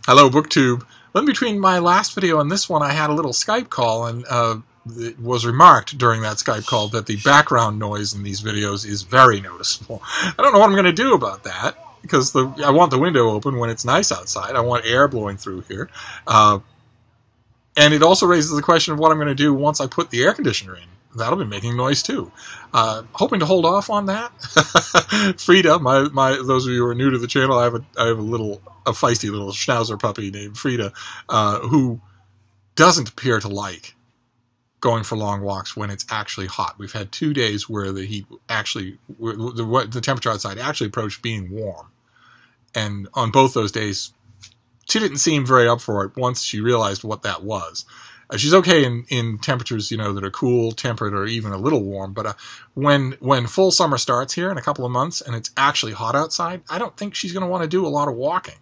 Hello, BookTube. In between my last video and this one, I had a little Skype call, and it was remarked during that Skype call that the background noise in these videos is very noticeable. I don't know what I'm going to do about that, because I want the window open when it's nice outside. I want air blowing through here. And it also raises the question of what I'm going to do once I put the air conditioner in. That'll be making noise too. Hoping to hold off on that. Frida, those of you who are new to the channel, I have a feisty little schnauzer puppy named Frida, who doesn't appear to like going for long walks when it's actually hot. We've had 2 days where the heat actually, the temperature outside actually approached being warm, and on both those days, she didn't seem very up for it once she realized what that was. She's okay in temperatures, that are cool, temperate, or even a little warm. But when full summer starts here in a couple of months and it's actually hot outside, I don't think she's going to want to do a lot of walking,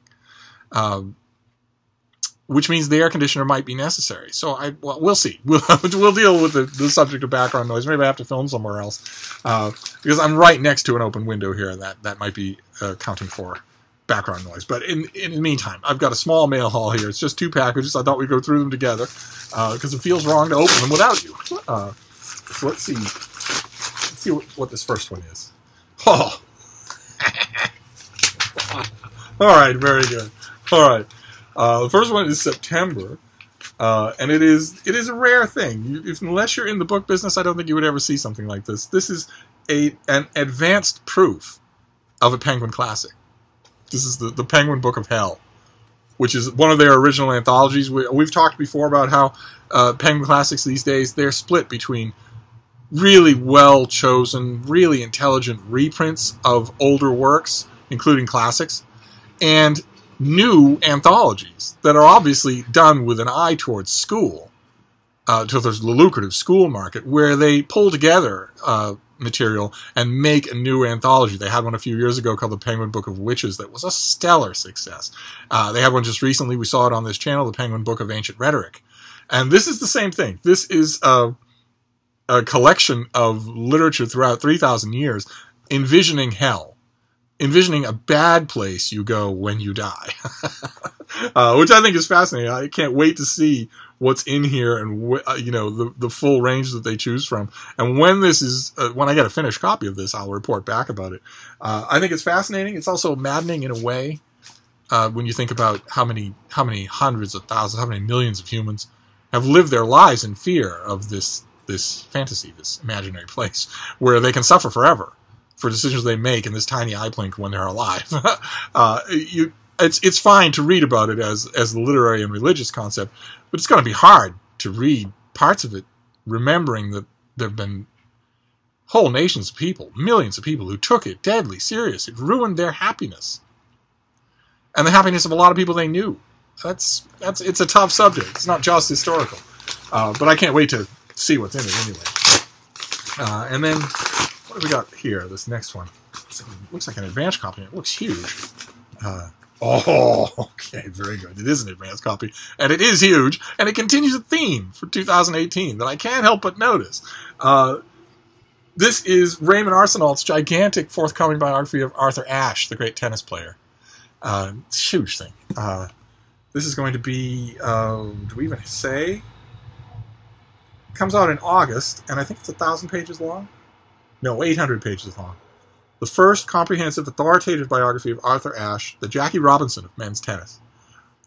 which means the air conditioner might be necessary. So we'll see. We'll deal with the subject of background noise. Maybe I have to film somewhere else, because I'm right next to an open window here, and that might be accounting for background noise. But in the meantime, I've got a small mail haul here. It's just 2 packages. I thought we'd go through them together, because it feels wrong to open them without you. So let's see what this first one is. Oh. All right, very good. All right, the first one is September, and it is a rare thing. Unless you're in the book business, I don't think you would ever see something like this. This is an advanced proof of a Penguin classic. This is the Penguin Book of Hell, which is one of their original anthologies. We've talked before about how Penguin Classics these days, they're split between really well-chosen, really intelligent reprints of older works, including classics, and new anthologies that are obviously done with an eye towards school, to the lucrative school market, where they pull together material and make a new anthology. They had one a few years ago called the Penguin Book of Witches that was a stellar success. They had one just recently, we saw it on this channel, the Penguin Book of Ancient Rhetoric. And this is the same thing. This is a collection of literature throughout 3,000 years envisioning hell, envisioning a bad place you go when you die, which I think is fascinating. I can't wait to see what's in here and the full range that they choose from. And when when I get a finished copy of this, I'll report back about it. I think it's fascinating. It's also maddening in a way, when you think about how many hundreds of thousands, how many millions of humans have lived their lives in fear of this fantasy, this imaginary place where they can suffer forever for decisions they make in this tiny eye blink when they're alive. It's fine to read about it as a literary and religious concept, but it's going to be hard to read parts of it remembering that there have been whole nations of people, millions of people who took it deadly serious. It ruined their happiness and the happiness of a lot of people they knew. It's a tough subject. It's not just historical, but I can't wait to see what's in it anyway. And then what do we got here? This next one looks like an advanced copy. It looks huge. Okay, very good. It is an advanced copy, and it is huge, and it continues a theme for 2018 that I can't help but notice. This is Raymond Arsenault's gigantic forthcoming biography of Arthur Ashe, the great tennis player. It's a huge thing. This is going to be, do we even say? It comes out in August, and I think it's 1,000 pages long. No, 800 pages long. The first comprehensive authoritative biography of Arthur Ashe, the Jackie Robinson of men's tennis.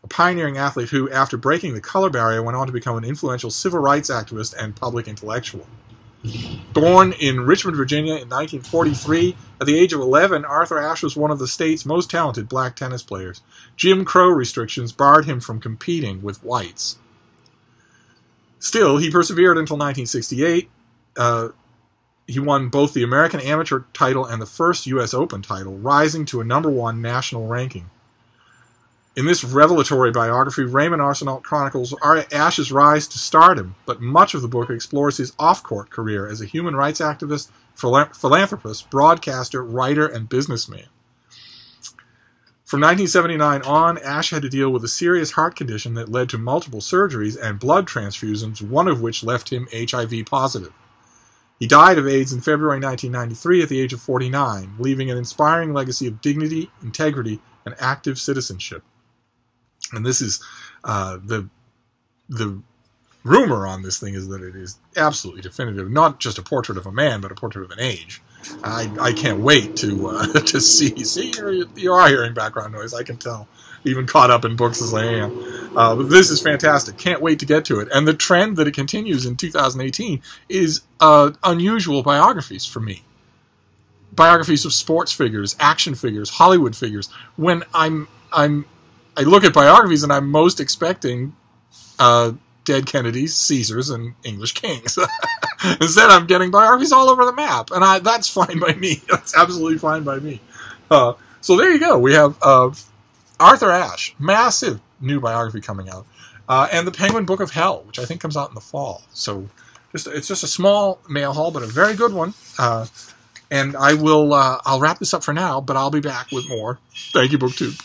A pioneering athlete who, after breaking the color barrier, went on to become an influential civil rights activist and public intellectual. Born in Richmond, Virginia in 1943, at the age of 11, Arthur Ashe was one of the state's most talented black tennis players. Jim Crow restrictions barred him from competing with whites. Still, he persevered until 1968. He won both the American Amateur title and the first U.S. Open title, rising to a #1 national ranking. In this revelatory biography, Raymond Arsenault chronicles Ashe's rise to stardom, but much of the book explores his off-court career as a human rights activist, philanthropist, broadcaster, writer, and businessman. From 1979 on, Ashe had to deal with a serious heart condition that led to multiple surgeries and blood transfusions, one of which left him HIV positive. He died of AIDS in February 1993 at the age of 49, leaving an inspiring legacy of dignity, integrity, and active citizenship. And this is the rumor on this thing is that it is absolutely definitive, not just a portrait of a man, but a portrait of an age. I can't wait to see. See, you are hearing background noise. I can tell, even caught up in books as I am. But this is fantastic. Can't wait to get to it. And the trend that it continues in 2018 is unusual biographies for me. Biographies of sports figures, action figures, Hollywood figures. When I look at biographies and I'm most expecting dead Kennedys, Caesars, and English kings. Instead, I'm getting biographies all over the map, and that's fine by me. That's absolutely fine by me. So there you go. We have Arthur Ashe, massive new biography coming out, and the Penguin Book of Hell, which I think comes out in the fall. So it's just a small mail haul, but a very good one. And I'll wrap this up for now, but I'll be back with more. Thank you, BookTube.